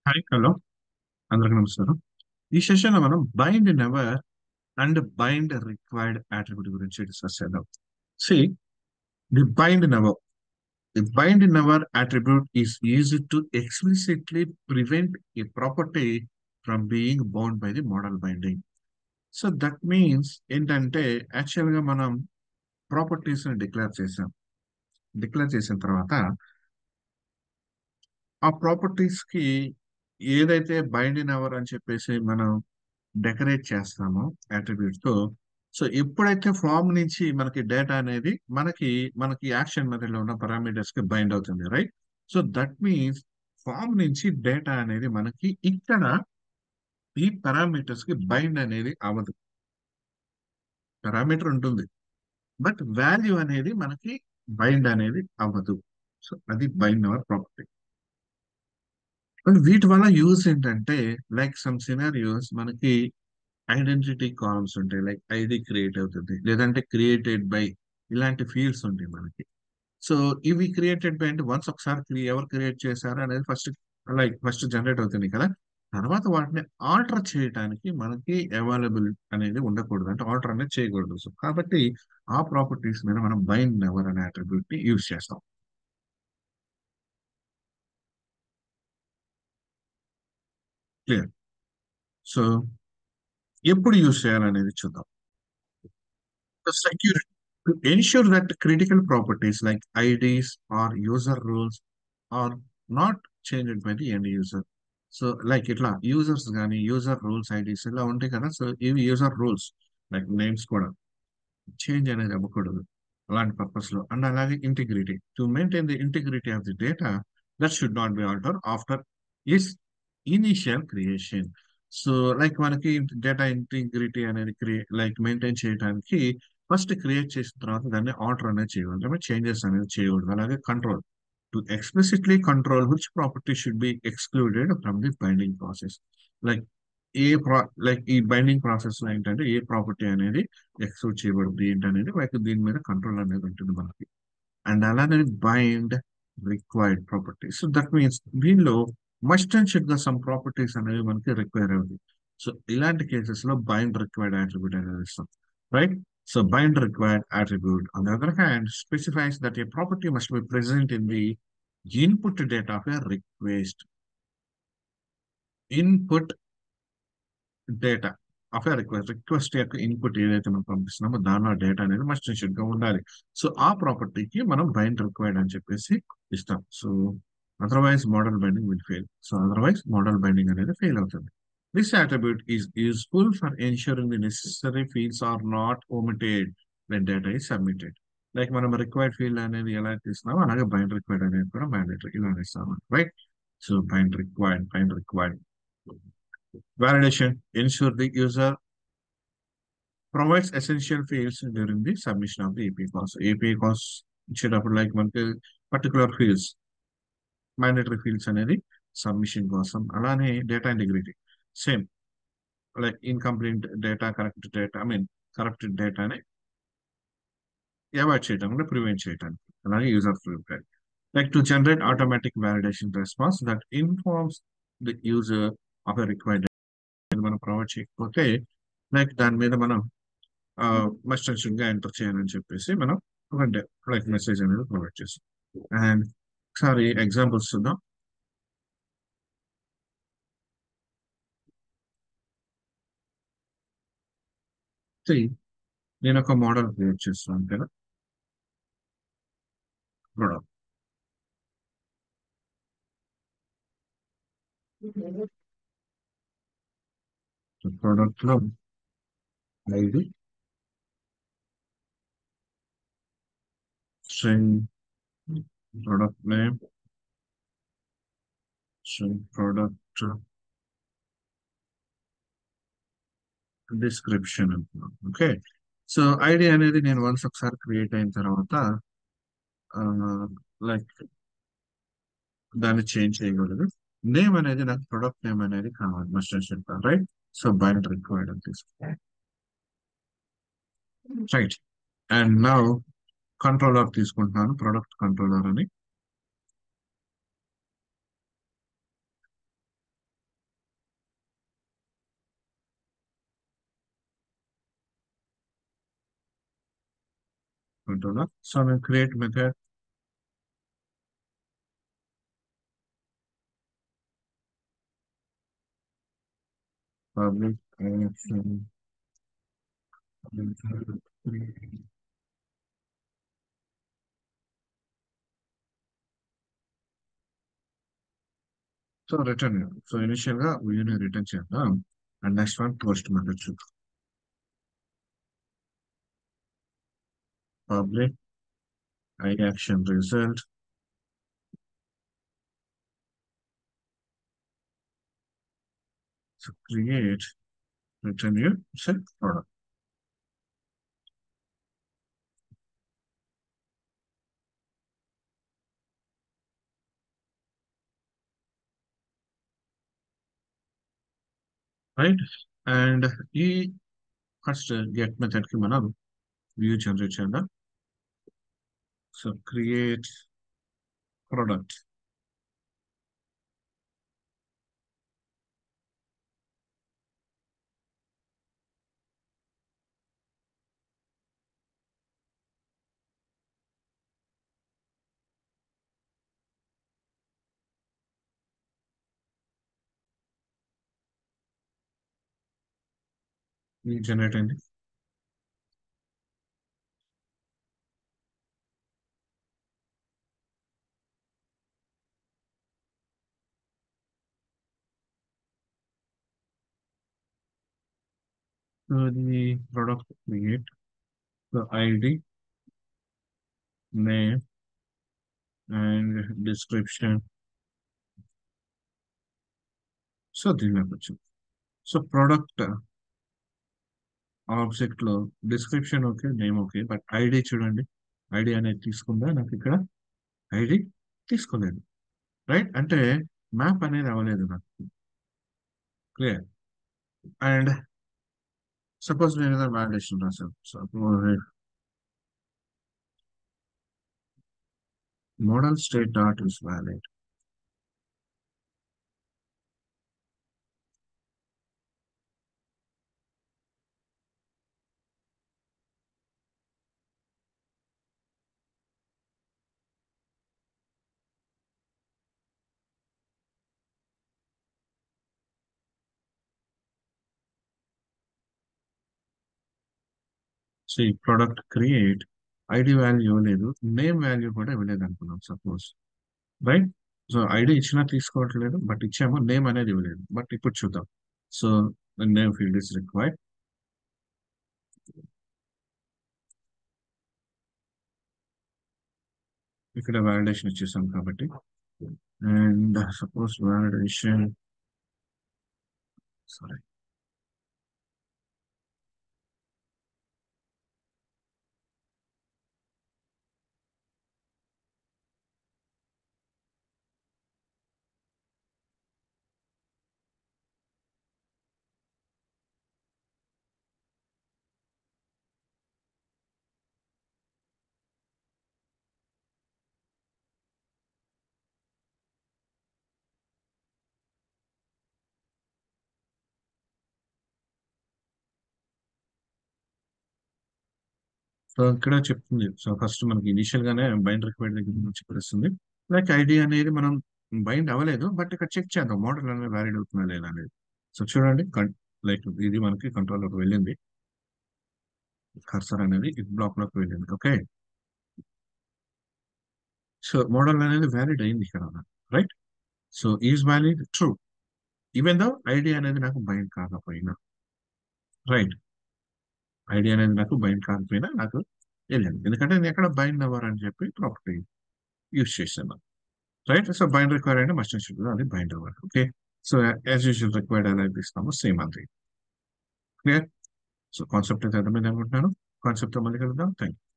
Hi hello అందరికీ నమస్కారం. ఈ సెషన్ లో మనం bind never and bind required attribute గురించి డిస్కస్ చేద్దాం. See the bind never attribute is used to explicitly prevent a property from being bound by the model binding. So that means ఏంటంటే actual గా మనం properties ని declare చేసిన తర్వాత ఆ properties కి ఏదైతే బైండ్ నెవర్ అని చెప్పేసి మనం డెకరేట్ చేస్తాము అట్రిబ్యూట్స్ తో. సో ఎప్పుడైతే ఫామ్ నుంచి మనకి డేటా అనేది మనకి యాక్షన్ మెథడ్ లో ఉన్న పారామీటర్స్ కి బైండ్ అవుతుంది, right? So that means form నుంచి డేటా అనేది మనకి ఇక్కడ ఈ పారామీటర్స్ కి బైండ్ అనేది అవ్వదు. పారామీటర్ ఉంటుంది, బట్ వాల్యూ అనేది మనకి బైండ్ అనేది అవ్వదు. సో అది బైండ్ అవర్ ప్రాపర్టీ. వీటి వల్ల యూజ్ ఏంటంటే, లైక్ సమ్ సినారియోస్ మనకి ఐడెంటిటీ కాలమ్స్ ఉంటాయి, లైక్ ఐడి క్రియేట్ అవుతుంది, లేదంటే క్రియేటెడ్ బై ఇలాంటి ఫీల్డ్స్ ఉంటాయి మనకి. సో ఇవి క్రియేటెడ్ బై అంటే వన్స్ ఒకసారి ఎవరు క్రియేట్ చేశారు అనేది ఫస్ట్ జనరేట్ అవుతుంది కదా. తర్వాత వాటిని ఆల్టర్ చేయడానికి మనకి అవైలబుల్ అనేది ఉండకూడదు, అంటే ఆల్టర్ అనేది చేయకూడదు. సో కాబట్టి ఆ ప్రాపర్టీస్ మీద మనం బైండ్ నెవర్ అనే అట్రిబ్యూట్ ని యూజ్ చేస్తాం. క్లియర్? సో ఎప్పుడు యూజ్ చేయాలనేది చూద్దాం. Security. To ensure that critical properties like IDs or user rules are not changed by the end user. So like ఇట్లా యూజర్స్ కానీ యూజర్ రూల్స్ ఐడీస్ ఇలా ఉంటాయి కదా. సో ఇవి యూజర్ రూల్స్, లైక్ నేమ్స్ కూడా చేంజ్ అనేది అవ్వకూడదు అలాంటి పర్పస్ లో. అండ్ అలాగే integrity, to maintain the integrity of the data that should not be alter after is initial creation. So like మనకి డేటా ఇంటిగ్రిటీ అనేది మెయింటైన్ చేయడానికి ఫస్ట్ క్రియేట్ చేసిన తర్వాత దాన్ని ఆల్టర్ అనేది చేయకూడదు, అంటే చేంజెస్ అనేది చేయకూడదు. అలాగే control, to explicitly control which property should be excluded from the binding process. Like like ఈ బైండింగ్ ప్రాసెస్ లో ఏంటంటే ఏ ప్రాపర్టీ అనేది ఎక్స్క్లూడ్ చేయబడుతుంది ఏంటనేది లైక్ దీని మీద కంట్రోల్ అనేది ఉంటుంది మనకి. అండ్ అలానే bind required properties. So that means దీనిలో మస్ట్ అండ్ షుడ్ గా సమ్ ప్రాపర్టీస్ అనేవి మనకి రిక్వైర్ అవుతాయి. సో ఇలాంటి కేసెస్ లో బైండ్ రిక్వైర్డ్ అట్రిబ్యూట్ అనేది ఇస్తాం, right? So bind required attribute on the other hand specifies that A property must be present in the input data of a request. Input data of a request యొక్క input ఏదైతే మనం పంపిస్తున్నామో దానిలో data అనేది must and should గా ఉండాలి. So ఆ ప్రాపర్టీకి మనం బైండ్ రిక్వైర్డ్ అని చెప్పేసి ఇస్తాం. So otherwise model binding will fail. So otherwise model binding అనేది ఫెయిల్ అవుతుంది. This attribute is useful for ensuring the necessary fields are not omitted when data is submitted. లైక్ మనం రిక్వైర్డ్ ఫీల్డ్ అనేది ఎలా తీస్తున్నామో అలాగే బైండ్ రిక్వైర్డ్ అనేది కూడా mandatory ఇలా ఇస్తాము, right? So bind required validation ensure the user provides essential fields during the submission of the API calls. API calls ఇచ్చేటప్పుడు లైక్ మనకి పర్టికులర్ ఫీల్డ్స్, మ్యాండేటరీ ఫీల్డ్స్ అనేది సబ్మిషన్ కోసం. అలానే data integrity same, like incomplete data, corrected డేటాని avoid చేయడానికి, prevent చేయడానికి. అలాగే user feedback, like to generate automatic validation response that informs the user of a required. మనం ప్రొవైడ్ చేయకపోతే లైక్ దాని మీద మనం మస్ట్ అండ్ షుడ్ గా ఎంటర్ చేయాలని చెప్పేసి మనం ఒక లైక్ మెసేజ్ అనేది ప్రొవైడ్ చేస్తాం. అండ్ ఒకసారి ఎగ్జాంపుల్స్ చూద్దాం. See, నేను ఒక మోడల్ క్రియేట్ చేస్తున్నాను కదా. ప్రొడక్ట్ ప్రొడక్ట్ లో ID, string, product name, string product description అంటున్నాను. ఓకే. సో ఐడి అనేది నేను వన్స్ ఒకసారి క్రియేట్ అయిన తర్వాత లైక్ దాన్ని చేంజ్ చేయకూడదు. నేమ్ అనేది నాకు ప్రొడక్ట్ నేమ్ అనేది కావాలి, must and should, right? So bind required అని తీసుకుంటాను, రైట్? అండ్ నౌ కంట్రోలర్ తీసుకుంటున్నాను, ప్రొడక్ట్ కంట్రోలర్ అని. controller. So I'm going to create method public action. So return. So initial గా view ని return చేద్దాం. And next one post method చూద్దాం. Public action result. So create return your set product. Right? And ఈ first get method కి మనం view generate చేద్దాం. So create product. ఈ generate అయింది. సో ఇది product create. So ID, name and description. So దీనిలోకి వచ్చింది. సో ప్రోడక్ట్ ఆబ్జెక్ట్ లో description okay, name okay, but ID చూడండి. ఐడి అనేది తీసుకుందా నాకు ఇక్కడ? ఐడి తీసుకోలేదు. రైట్, అంటే మ్యాప్ అనేది అవ్వలేదు నాకు. క్లియర్. అండ్ సపోజ్ నేను ఏదైనా వ్యాలిడేషన్ రాశాను. Suppose model state dot is valid. So ఈ ప్రోడక్ట్ క్రియేట్ ఐడి వాల్యూ ఇవ్వలేదు, నేమ్ వాల్యూ కూడా ఇవ్వలేదు అనుకున్నాం సపోజ్. రైట్. సో ఐడి ఇచ్చినా తీసుకోవట్లేదు, బట్ ఇచ్చాము, నేమ్ అనేది ఇవ్వలేదు. బట్ ఇప్పుడు చూద్దాం. So name field is required. ఇక్కడ వ్యాలిడేషన్ ఇచ్చేసాం కాబట్టి, and suppose validation, sorry, so ఇక్కడ చెప్తుంది. సో ఫస్ట్ మనకి ఇనిషియల్ గానే బైండ్ రిక్వైర్డ్ దగ్గర నుంచి తెలుస్తుంది. లైక్ ఐడి అనేది మనం బైండ్ అవ్వలేదు, బట్ ఇక్కడ చెక్ చేద్దాం మోడల్ అనేది వ్యాలిడ్ అవుతుందా లేదా అనేది. సో చూడండి, లైక్ ఇది మనకి కంట్రోల్లోకి వెళ్ళింది, కర్సర్ అనేది ఇఫ్ బ్లాక్ లోకి వెళ్ళింది. ఓకే. సో మోడల్ అనేది వ్యాలిడ్ అయింది ఇక్కడ. Right. So is valid true even though ID అనేది నాకు బైండ్ కాకపోయినా. రైట్. ఐడి అనేది నాకు బైండ్ కాకపోయినా నాకు వెళ్ళింది, ఎందుకంటే నేను ఎక్కడ బైండ్ అవ్వరని చెప్పి ప్రాపర్టీ యూజ్ చేశాను. రైట్. సో బైండ్ రిక్వైర్ అంటే మస్ట్ అండ్ అది బైండ్ అవ్వాలి. Okay. So as usual required ఎలా ఇస్తామో సేమ్ అంతే. క్లియర్. సో కాన్సెప్ట్ అయితే అర్థమైంది అనుకుంటున్నాను. కాన్సెప్ట్ తో మళ్ళీ కలుద్దాం. Thank you.